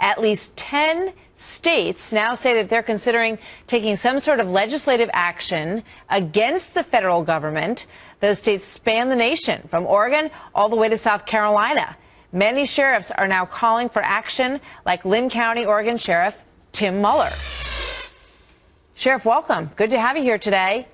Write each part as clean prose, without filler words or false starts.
At least 10 states now say that they're considering taking some sort of legislative action against the federal government. Those states span the nation, from Oregon all the way to South Carolina. Many sheriffs are now calling for action, like Lynn County, Oregon Sheriff Tim Mueller. Sheriff, welcome. Good to have you here today.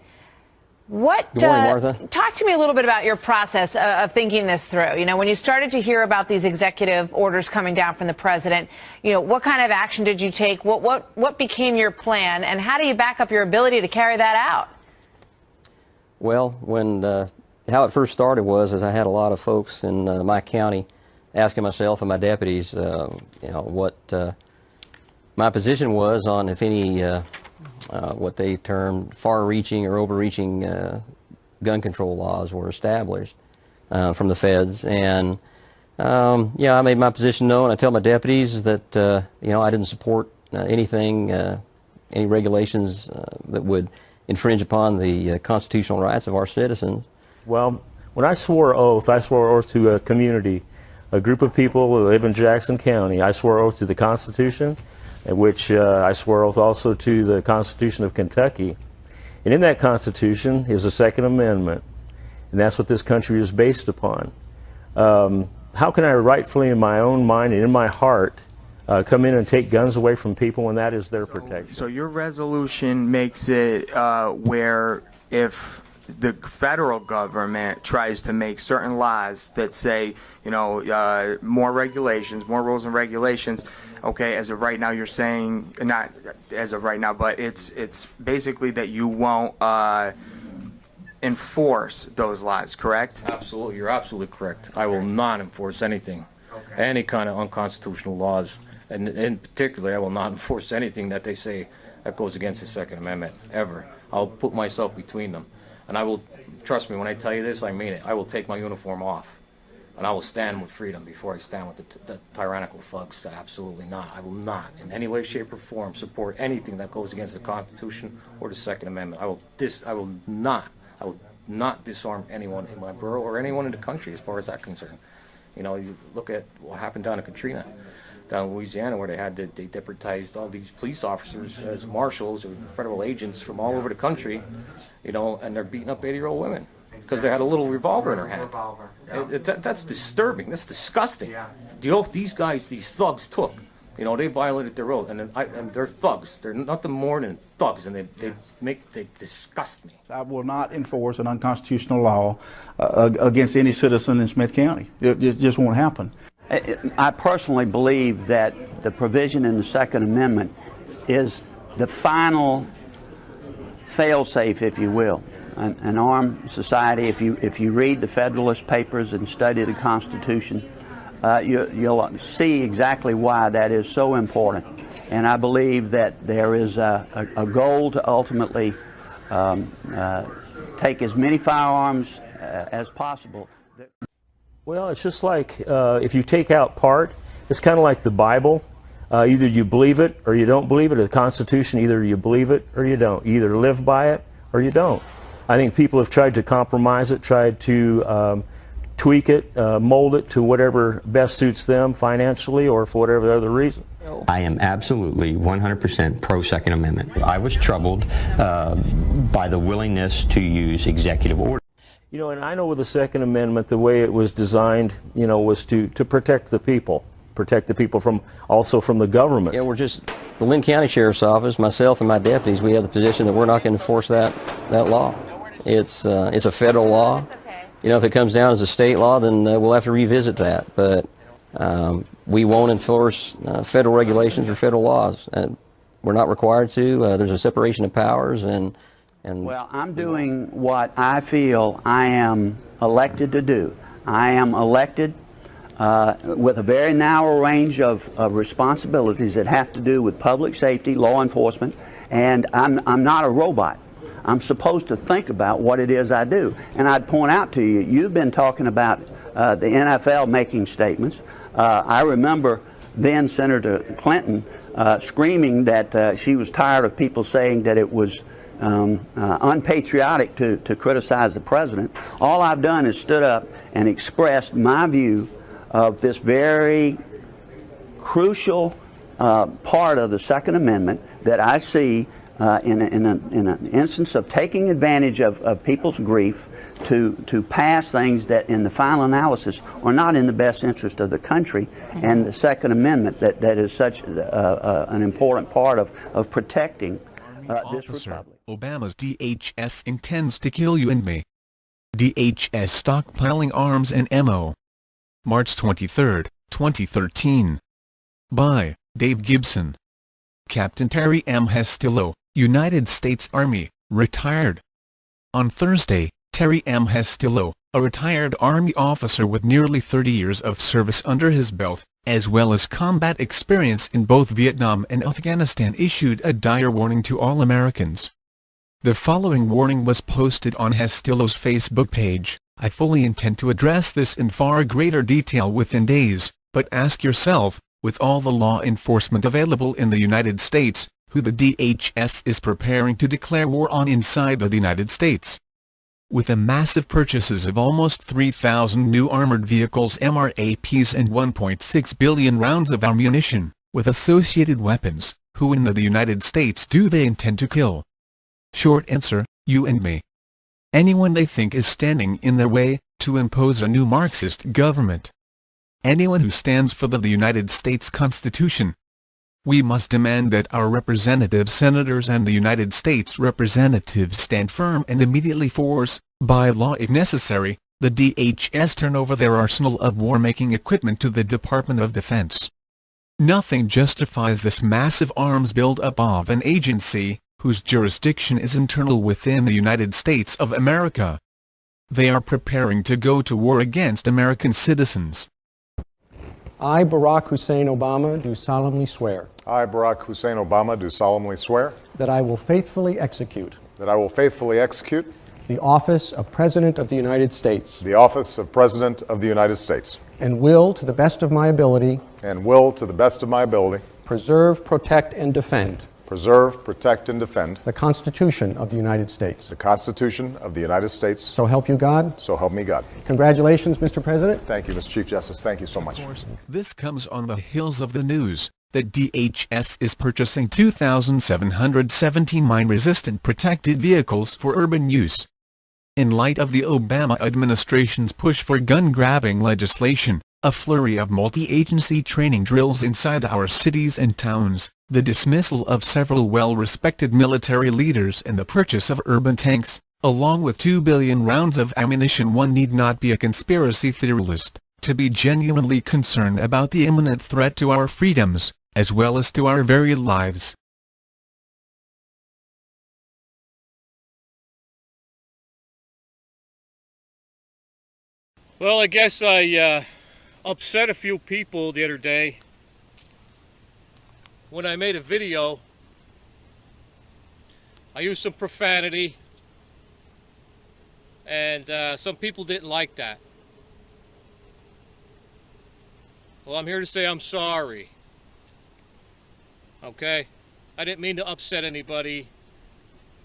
Good morning, Martha. Talk to me a little bit about your process of thinking this through. You know, when you started to hear about these executive orders coming down from the president, you know, what kind of action did you take? What became your plan, and how do you back up your ability to carry that out? Well, how it first started was I had a lot of folks in my county asking myself and my deputies, you know, what my position was on if any what they termed far-reaching or overreaching gun control laws were established from the feds. And yeah, I made my position known. I tell my deputies that you know, I didn't support anything, any regulations that would infringe upon the constitutional rights of our citizens. Well, when I swore oath to a community, a group of people who live in Jackson County. I swore oath to the Constitution, in which I swore oath also to the Constitution of Kentucky. And in that Constitution is the Second Amendment, and that's what this country is based upon. How can I rightfully, in my own mind and in my heart, come in and take guns away from people when that is their protection? So your resolution makes it where if the federal government tries to make certain laws that say, you know, more regulations, more rules and regulations, okay, as of right now you're saying, not as of right now, but it's basically that you won't enforce those laws, correct? Absolutely, you're absolutely correct. I will not enforce anything, any kind of unconstitutional laws. And in particular, I will not enforce anything that they say that goes against the Second Amendment, ever. I'll put myself between them. And I will, trust me, when I tell you this, I mean it. I will take my uniform off, and I will stand with freedom before I stand with the tyrannical thugs. Absolutely not. I will not, in any way, shape, or form, support anything that goes against the Constitution or the Second Amendment. I will not disarm anyone in my borough or anyone in the country, as far as that's concerned. You know, you look at what happened down in Katrina, down in Louisiana, where they deputized all these police officers as marshals or federal agents from all over the country, you know, and they're beating up 80-year-old women because they had a little revolver in their hand. That's disturbing. That's disgusting. The oath these thugs took, you know, they violated their oath, and they're thugs. They're nothing more than thugs, and they disgust me. I will not enforce an unconstitutional law against any citizen in Smith County. It just won't happen. I personally believe that the provision in the Second Amendment is the final fail-safe, if you will. An armed society, if you read the Federalist Papers and study the Constitution, you'll see exactly why that is so important. And I believe that there is a goal to ultimately take as many firearms as possible. Well, it's just like if you take out part, it's kind of like the Bible. Either you believe it or you don't believe it. The Constitution, either you believe it or you don't. You either live by it or you don't. I think people have tried to compromise it, tried to tweak it, mold it to whatever best suits them financially or for whatever other reason. I am absolutely 100% pro-Second Amendment. I was troubled by the willingness to use executive order. You know, and I know with the Second Amendment, the way it was designed, you know, was to protect the people from, also from the government. Yeah, the Lynn County Sheriff's Office, myself and my deputies, we have the position that we're not going to enforce that law. It's a federal law. You know, if it comes down as a state law, then we'll have to revisit that. But we won't enforce federal regulations or federal laws. We're not required to. There's a separation of powers, and well, I'm doing what I feel I am elected to do. I am elected with a very narrow range of responsibilities that have to do with public safety, law enforcement, and I'm not a robot. I'm supposed to think about what it is I do. And I'd point out to you, you've been talking about the NFL making statements. I remember then Senator Clinton screaming that she was tired of people saying that it was unpatriotic to criticize the president. All I've done is stood up and expressed my view of this very crucial part of the Second Amendment that I see in an instance of taking advantage of people's grief to pass things that in the final analysis are not in the best interest of the country, and the Second Amendment that is such an important part of protecting this republic. Obama's DHS intends to kill you and me. DHS stockpiling arms and ammo. March 23, 2013. By Dave Gibson. Captain Terry M. Hestillo, United States Army, retired. On Thursday, Terry M. Hestillo, a retired Army officer with nearly 30 years of service under his belt, as well as combat experience in both Vietnam and Afghanistan, issued a dire warning to all Americans. The following warning was posted on Hestillo's Facebook page. I fully intend to address this in far greater detail within days, but ask yourself, with all the law enforcement available in the United States, who the DHS is preparing to declare war on inside the United States. With the massive purchases of almost 3,000 new armored vehicles MRAPs and 1.6 billion rounds of ammunition, with associated weapons, who in the United States do they intend to kill? Short answer, you and me. Anyone they think is standing in their way, to impose a new Marxist government. Anyone who stands for the United States Constitution. We must demand that our representatives, senators and the United States representatives stand firm and immediately force, by law if necessary, the DHS turn over their arsenal of war-making equipment to the Department of Defense. Nothing justifies this massive arms build-up of an agency, whose jurisdiction is internal within the United States of America. They are preparing to go to war against American citizens. I, Barack Hussein Obama, do solemnly swear. I, Barack Hussein Obama, do solemnly swear. That I will faithfully execute. That I will faithfully execute. The office of President of the United States. The office of President of the United States. And will, to the best of my ability. And will, to the best of my ability. Preserve, protect, and defend. Preserve, protect, and defend. The Constitution of the United States. The Constitution of the United States. So help you God. So help me God. Congratulations, Mr. President. Thank you, Mr. Chief Justice. Thank you so much. This comes on the heels of the news that DHS is purchasing 2,717 mine-resistant protected vehicles for urban use. In light of the Obama administration's push for gun-grabbing legislation, a flurry of multi-agency training drills inside our cities and towns, the dismissal of several well-respected military leaders and the purchase of urban tanks, along with 2 billion rounds of ammunition, one need not be a conspiracy theorist to be genuinely concerned about the imminent threat to our freedoms, as well as to our very lives. Well, I guess I upset a few people the other day when I made a video. I used some profanity, and some people didn't like that. Well, I'm here to say I'm sorry. Okay? I didn't mean to upset anybody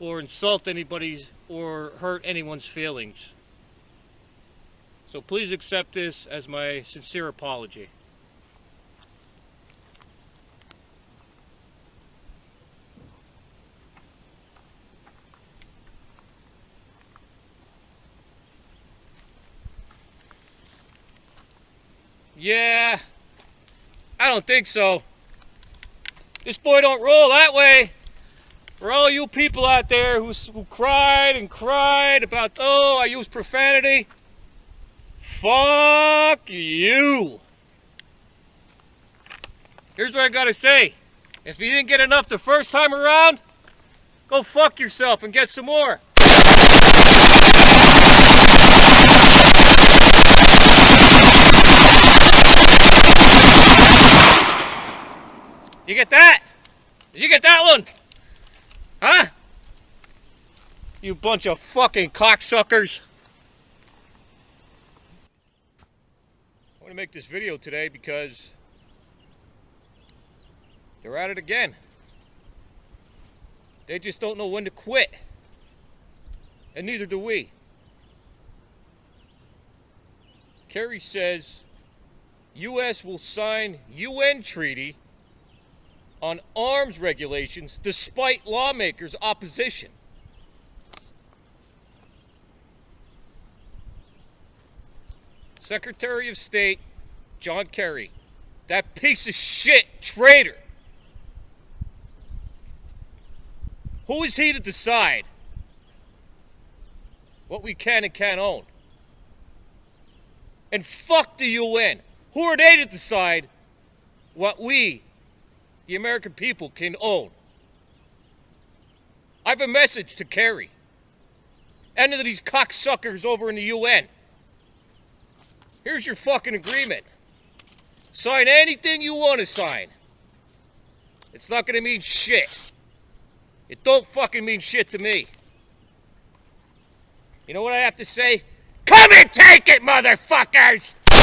or insult anybody or hurt anyone's feelings. So please accept this as my sincere apology. Yeah, I don't think so. This boy don't roll that way. For all you people out there who cried and cried about, oh, I use profanity. Fuck you. Here's what I gotta say. If you didn't get enough the first time around, go fuck yourself and get some more. You get that? Did you get that one? Huh? You bunch of fucking cocksuckers. I want to make this video today because they're at it again. They just don't know when to quit. And neither do we. Kerry says U.S. will sign UN treaty on arms regulations despite lawmakers' opposition. Secretary of State John Kerry, that piece of shit traitor. Who is he to decide what we can and can't own? And fuck the UN. Who are they to decide what we, the American people, can own? I have a message to Kerry and to these cocksuckers over in the UN. Here's your fucking agreement. Sign anything you want to sign. It's not going to mean shit. It don't fucking mean shit to me. You know what I have to say? Come and take it, motherfuckers!